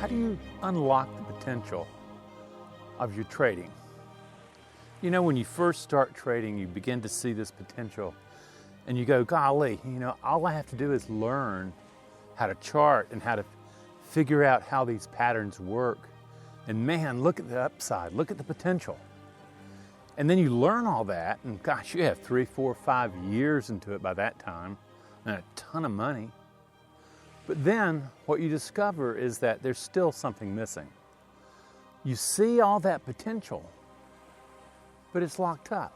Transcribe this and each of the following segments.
How do you unlock the potential of your trading? You know, when you first start trading, you begin to see this potential and you go, golly, all I have to do is learn how to chart and how to figure out how these patterns work. And man, look at the upside, look at the potential. And then you learn all that, and gosh, you have 3, 4, 5 years into it by that time, and a ton of money. But then what you discover is that there's still something missing. You see all that potential, but it's locked up,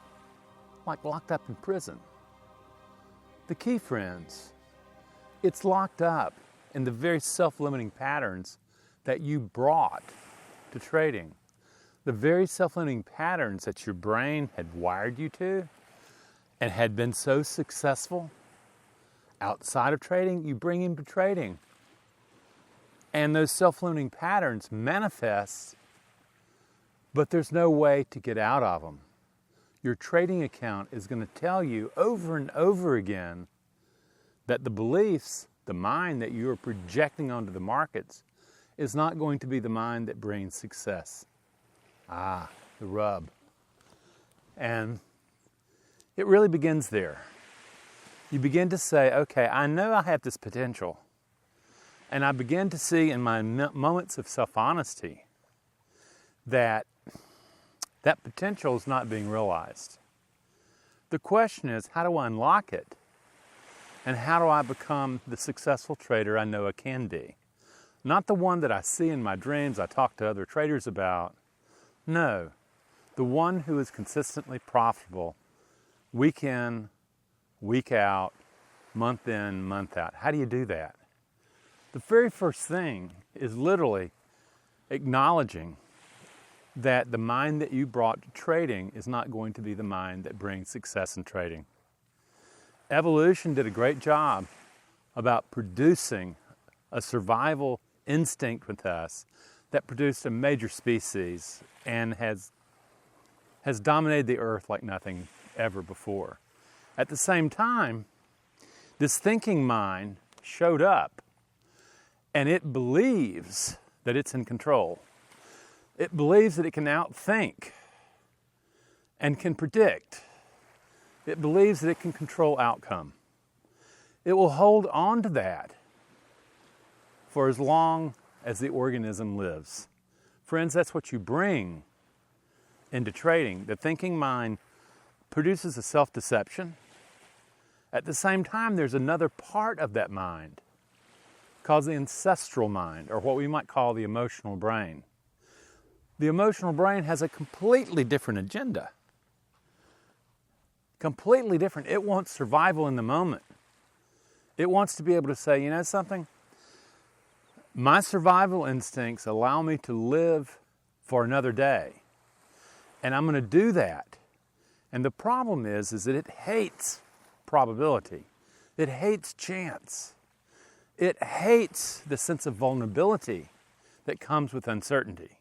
like locked up in prison. The key, friends, it's locked up in the very self-limiting patterns that you brought to trading. The very self-limiting patterns that your brain had wired you to and had been so successful outside of trading, you bring into trading. And those self-limiting patterns manifest, but there's no way to get out of them. Your trading account is going to tell you over and over again that the beliefs, the mind that you are projecting onto the markets is not going to be the mind that brings success. Ah, the rub. And it really begins there. You begin to say, okay, I know I have this potential. And I begin to see in my moments of self-honesty that that potential is not being realized. The question is, how do I unlock it? And how do I become the successful trader I know I can be? Not the one that I see in my dreams I talk to other traders about. No, the one who is consistently profitable week in, week out, month in, month out. How do you do that? The very first thing is literally acknowledging that the mind that you brought to trading is not going to be the mind that brings success in trading. Evolution did a great job about producing a survival instinct with us that produced a major species and has dominated the earth like nothing ever before. At the same time, this thinking mind showed up and it believes that it's in control. It believes that it can outthink and can predict. It believes that it can control outcome. It will hold on to that for as long as the organism lives. Friends, that's what you bring into trading. The thinking mind produces a self-deception. At the same time, there's another part of that mind called the ancestral mind, or what we might call the emotional brain. The emotional brain has a completely different agenda. Completely different. It wants survival in the moment. It wants to be able to say, you know something? My survival instincts allow me to live for another day. And I'm going to do that. And the problem is that it hates probability. It hates chance. It hates the sense of vulnerability that comes with uncertainty.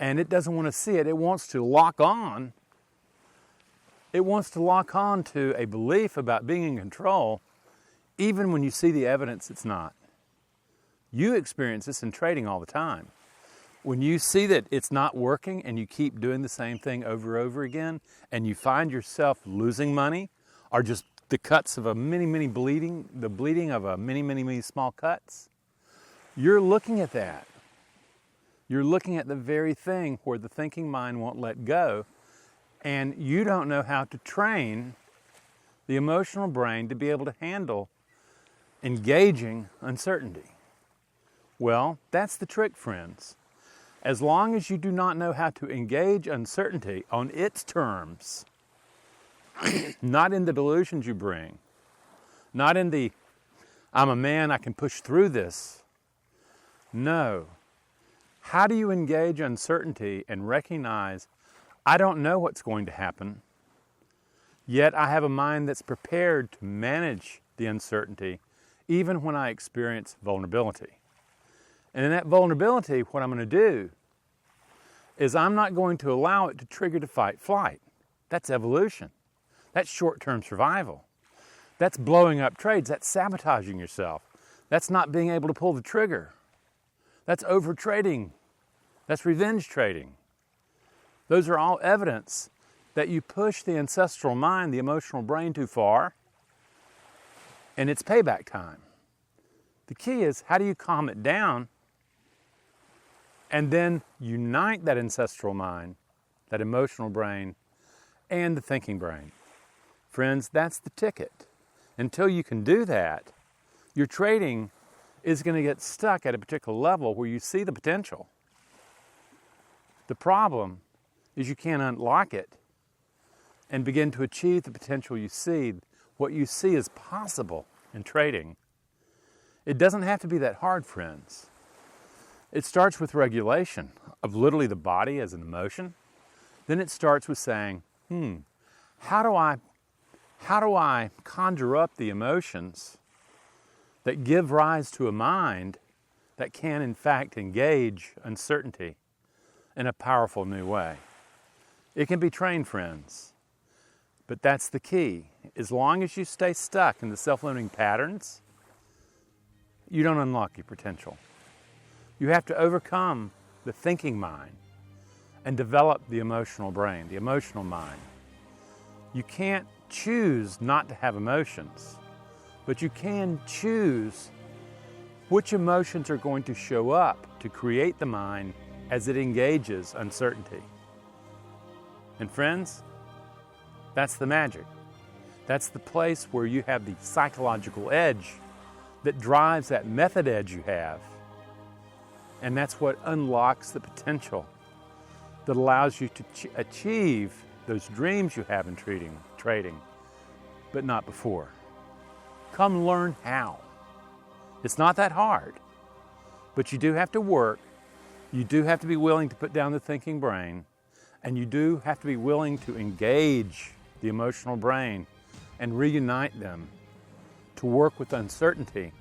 And it doesn't want to see it. It wants to lock on. It wants to lock on to a belief about being in control, even when you see the evidence it's not. You experience this in trading all the time. When you see that it's not working and you keep doing the same thing over and over again, and you find yourself losing money, or just the cuts of a the bleeding of a many small cuts, you're looking at that. You're looking at the very thing where the thinking mind won't let go, and you don't know how to train the emotional brain to be able to handle engaging uncertainty. Well, that's the trick, friends. As long as you do not know how to engage uncertainty on its terms, not in the delusions you bring, not in the, I'm a man, I can push through this. No. How do you engage uncertainty and recognize, I don't know what's going to happen, yet I have a mind that's prepared to manage the uncertainty even when I experience vulnerability. And in that vulnerability, what I'm going to do is I'm not going to allow it to trigger the fight-flight. That's evolution. That's short-term survival. That's blowing up trades. That's sabotaging yourself. That's not being able to pull the trigger. That's over trading. That's revenge trading. Those are all evidence that you push the ancestral mind, the emotional brain, too far, and it's payback time. The key is, how do you calm it down and then unite that ancestral mind, that emotional brain, and the thinking brain? Friends, that's the ticket. Until you can do that, your trading is going to get stuck at a particular level where you see the potential. The problem is you can't unlock it and begin to achieve the potential you see, what you see is possible in trading. It doesn't have to be that hard, friends. It starts with regulation of literally the body as an emotion. Then it starts with saying, how do I conjure up the emotions that give rise to a mind that can in fact engage uncertainty in a powerful new way? It can be trained, friends, but that's the key. As long as you stay stuck in the self-limiting patterns, you don't unlock your potential. You have to overcome the thinking mind and develop the emotional brain, the emotional mind. You can't choose not to have emotions, but you can choose which emotions are going to show up to create the mind as it engages uncertainty. And friends, that's the magic. That's the place where you have the psychological edge that drives that method edge you have. And that's what unlocks the potential that allows you to achieve those dreams you have in trading, but not before. Come learn how. It's not that hard, but you do have to work. You do have to be willing to put down the thinking brain, and you do have to be willing to engage the emotional brain and reunite them to work with uncertainty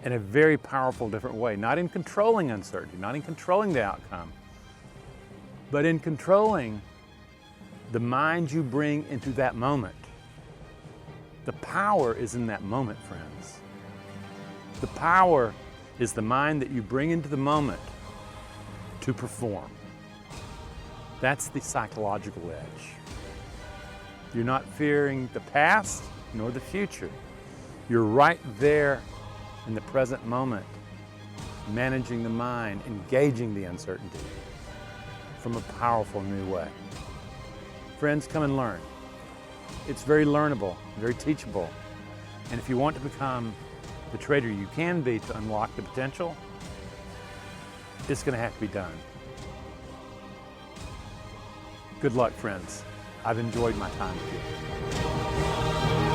in a very powerful, different way. Not in controlling uncertainty, not in controlling the outcome, but in controlling the mind you bring into that moment. The power is in that moment, friends. The power is the mind that you bring into the moment to perform. That's the psychological edge. You're not fearing the past nor the future. You're right there in the present moment, managing the mind, engaging the uncertainty from a powerful new way. Friends, come and learn. It's very learnable, very teachable. And if you want to become the trader you can be to unlock the potential, it's going to have to be done. Good luck, friends. I've enjoyed my time with you.